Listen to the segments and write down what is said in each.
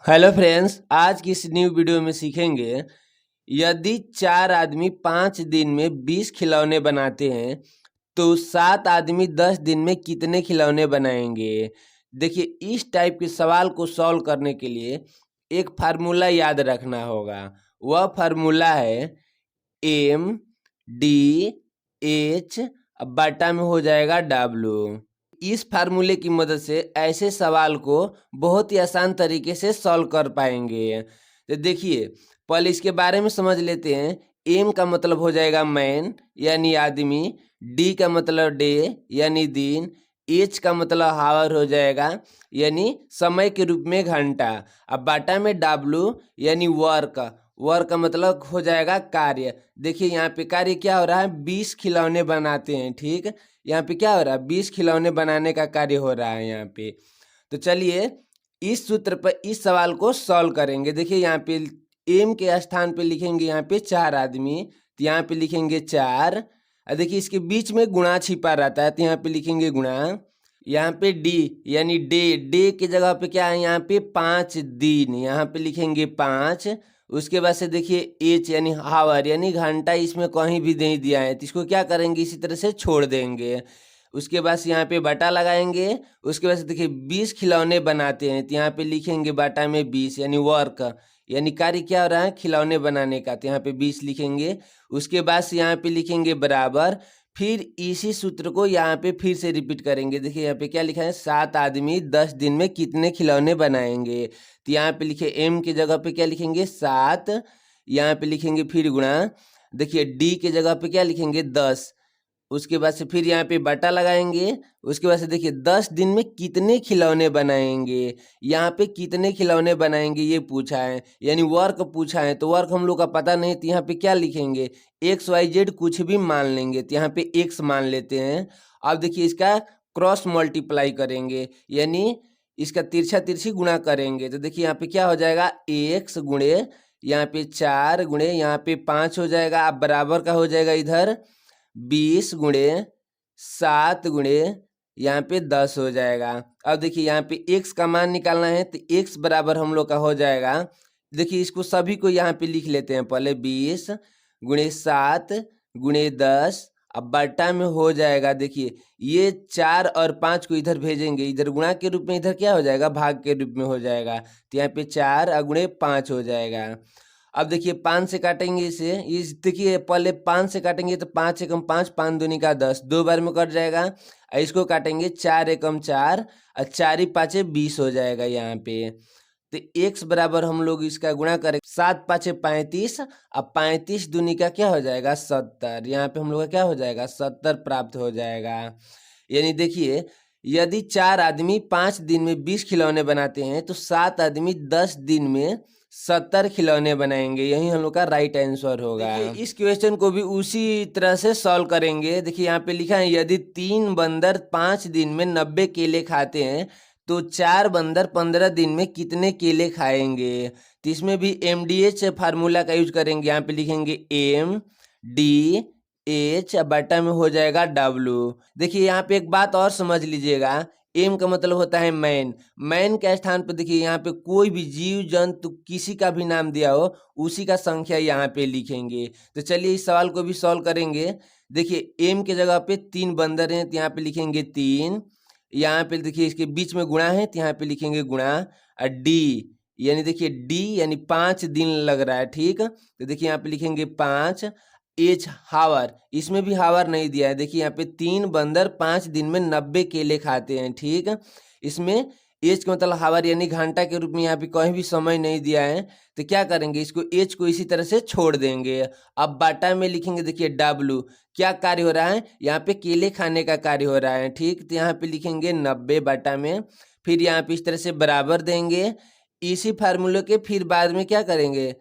Hello friends, आज की इस न्यू वीडियो में सीखेंगे यदि 4 आदमी 5 दिन में 20 खिलौने बनाते हैं तो 7 आदमी 10 दिन में कितने खिलौने बनाएंगे। देखिए, इस टाइप के सवाल को सॉल्व करने के लिए एक फार्मूला याद रखना होगा। वह फार्मूला है एम डी एच बटा में हो जाएगा डब्ल्यू। इस फार्मूले की मदद से ऐसे सवाल को बहुत ही आसान तरीके से सॉल्व कर पाएंगे। तो देखिए, पहले इसके बारे में समझ लेते हैं। एम का मतलब हो जाएगा मैन यानी आदमी, डी का मतलब डे यानी दिन, एच का मतलब हावर हो जाएगा यानी समय के रूप में घंटा, अब बाटा में डब्ल्यू यानी वर्क। वर्क का मतलब हो जाएगा कार्य। देखिए यहाँ पे कार्य क्या हो रहा है, 20 खिलौने बनाते हैं। ठीक, यहाँ पे क्या हो रहा है, 20 खिलौने बनाने का कार्य हो रहा है यहाँ पे। तो चलिए इस सूत्र पर इस सवाल को सॉल्व करेंगे। देखिए यहाँ पे एम के स्थान पे लिखेंगे यहाँ पे 4 आदमी, तो यहाँ पे लिखेंगे 4। और देखिए इसके बीच में गुणा छिपा रहता है, तो यहाँ पे लिखेंगे गुणा। यहाँ पे डी यानी डे, डे की जगह पे क्या है, यहाँ पे 5 दिन, यहाँ पे लिखेंगे 5। उसके बाद से देखिए एच यानी हावर यानी घंटा, इसमें कहीं भी नहीं दिया है तो इसको क्या करेंगे, इसी तरह से छोड़ देंगे। उसके बाद से यहाँ पे बटा लगाएंगे। उसके बाद से देखिए 20 खिलौने बनाते हैं, तो यहाँ पे लिखेंगे बटा में 20 यानी वर्क यानी कार्य क्या हो रहा है, खिलौने बनाने का, तो यहाँ पे 20 लिखेंगे। उसके बाद से यहाँ पे लिखेंगे बराबर, फिर इसी सूत्र को यहाँ पे फिर से रिपीट करेंगे। देखिए यहाँ पे क्या लिखा है, 7 आदमी 10 दिन में कितने खिलौने बनाएंगे। तो यहाँ पे लिखे एम की जगह पे क्या लिखेंगे 7, यहाँ पे लिखेंगे फिर गुणा। देखिए डी के जगह पे क्या लिखेंगे 10। उसके बाद से फिर यहाँ पे बटा लगाएंगे। उसके बाद से देखिए 10 दिन में कितने खिलौने बनाएंगे, यहाँ पे कितने खिलौने बनाएंगे ये पूछा है यानी वर्क पूछा है। तो वर्क हम लोग का पता नहीं, तो यहाँ पे क्या लिखेंगे, एक्स वाई जेड कुछ भी मान लेंगे, तो यहाँ पे एक्स मान लेते हैं। अब देखिए इसका क्रॉस मल्टीप्लाई करेंगे यानी इसका तिरछा तिरछी गुणा करेंगे। तो देखिए यहाँ पे क्या हो जाएगा, एक्स गुणे यहाँ पे 4 गुणे यहाँ पे 5 हो जाएगा। अब बराबर का हो जाएगा इधर 20 गुणे 7 गुणे यहाँ पे 10 हो जाएगा। अब देखिए यहाँ पे x का मान निकालना है, तो x बराबर हम लोग का हो जाएगा। देखिए इसको सभी को यहाँ पे लिख लेते हैं पहले, 20 गुणे 7 गुणे 10, अब बटा में हो जाएगा। देखिए ये 4 और 5 को इधर भेजेंगे, इधर गुणा के रूप में, इधर क्या हो जाएगा, भाग के रूप में हो जाएगा। तो यहाँ पे 4 गुणे 5 हो जाएगा। अब देखिए 5 से काटेंगे इसे, इस देखिए पहले 5 से काटेंगे तो 5 एकम 5, 5 दूनी का 10, 2 बार में कट जाएगा। और इसको काटेंगे 4 एकम 4 और 4 पाँचे 20 हो जाएगा यहाँ पे। तो x बराबर हम लोग इसका गुणा करें, 7 पाँचे 35, अब 35 दूनी का क्या हो जाएगा 70, यहाँ पे हम लोग का क्या हो जाएगा 70 प्राप्त हो जाएगा। यानी देखिए यदि 4 आदमी 5 दिन में 20 खिलौने बनाते हैं तो 7 आदमी 10 दिन में 70 खिलौने बनाएंगे, यही हम लोग का राइट आंसर होगा। इस क्वेश्चन को भी उसी तरह से सॉल्व करेंगे। देखिए यहाँ पे लिखा है यदि 3 बंदर 5 दिन में 90 केले खाते हैं तो 4 बंदर 15 दिन में कितने केले खाएंगे। तो इसमें भी MDH फार्मूला का यूज करेंगे। यहाँ पे लिखेंगे एम डी एच बटा में हो जाएगा डब्ल्यू। देखिए यहाँ पे एक बात और समझ लीजिएगा, एम का मतलब होता है मैन। मैन के स्थान पर देखिए यहाँ पे कोई भी जीव जंतु किसी का भी नाम दिया हो उसी का संख्या यहाँ पे लिखेंगे। तो चलिए इस सवाल को भी सॉल्व करेंगे। देखिए एम के जगह पे 3 बंदर हैं, तो यहाँ पे लिखेंगे 3। यहाँ पे देखिए इसके बीच में गुणा है, तो यहाँ पे लिखेंगे गुणा। और डी यानी देखिए डी यानी 5 दिन लग रहा है। ठीक, तो देखिए यहाँ पे लिखेंगे 5। एच हावर, इसमें भी हावर नहीं दिया है। देखिए यहाँ पे 3 बंदर 5 दिन में 90 केले खाते हैं। ठीक, इसमें एच का मतलब हावर यानी घंटा के रूप में, यहाँ पे कहीं भी समय नहीं दिया है। तो क्या करेंगे, इसको एच को इसी तरह से छोड़ देंगे। अब बाटा में लिखेंगे, देखिए डब्ल्यू क्या कार्य हो रहा है, यहाँ पे केले खाने का कार्य हो रहा है। ठीक, तो यहाँ पे लिखेंगे 90 बाटा में, फिर यहाँ पे इस तरह से बराबर देंगे। इसी फार्मूले के फिर बाद में क्या करेंगे,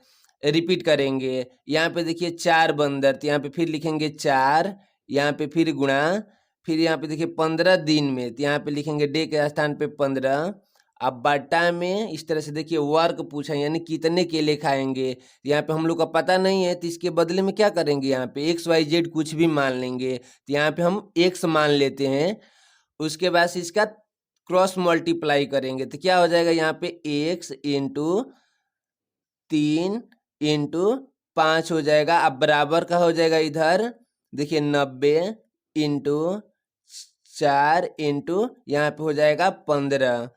रिपीट करेंगे। यहाँ पे देखिए 4 बंदर, तो यहाँ पे फिर लिखेंगे 4, यहाँ पे फिर गुणा, फिर यहाँ पे देखिए 15 दिन में, तो यहाँ पे लिखेंगे डे के स्थान पे 15। अब बटा में इस तरह से देखिए वर्क पूछा यानी कितने केले खाएंगे, यहाँ पे हम लोग का पता नहीं है, तो इसके बदले में क्या करेंगे, यहाँ पे एक्स वाई जेड कुछ भी मान लेंगे। तो यहाँ पे हम एक्स मान लेते हैं। उसके बाद से इसका क्रॉस मल्टीप्लाई करेंगे तो क्या हो जाएगा यहाँ पे x इंटू 3 इंटू 5 हो जाएगा। अब बराबर का हो जाएगा इधर देखिए 90 इंटू 4 इंटू यहाँ पे हो जाएगा 15।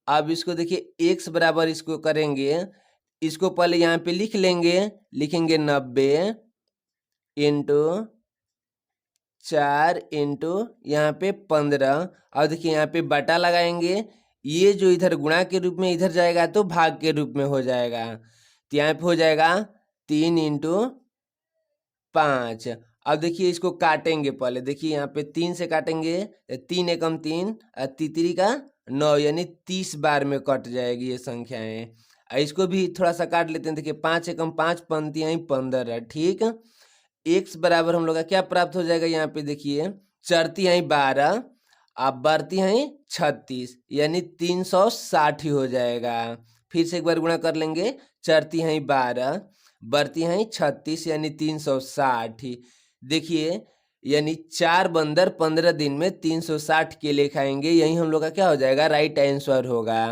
अब इसको देखिए x बराबर इसको करेंगे, इसको पहले यहाँ पे लिख लेंगे, लिखेंगे 90 इंटू 4 इंटू यहाँ पे 15। और देखिए यहाँ पे बटा लगाएंगे, ये जो इधर गुणा के रूप में इधर जाएगा तो भाग के रूप में हो जाएगा। तो यहाँ पे हो जाएगा 3 इंटू 5। अब देखिए इसको काटेंगे, पहले देखिए यहाँ पे 3 से काटेंगे, 3 एकम 3 और तितरी का 9 यानी 30 बार में कट जाएगी ये संख्याएं। इसको भी थोड़ा सा काट लेते हैं, देखिए 5 एकम 5 पंक्तियां 15। ठीक, x बराबर हम लोग का क्या प्राप्त हो जाएगा, यहाँ पे देखिए चरती हैं 12 अब बढ़ती हैं 36 यानी 360 ही हो जाएगा। फिर से एक बार गुणा कर लेंगे, चरती हैं 12 बढ़ती हैं 36 यानी 360। देखिए यानी 4 बंदर 15 दिन में 360 केले खाएंगे, यही हम लोग का क्या हो जाएगा, राइट आंसर होगा।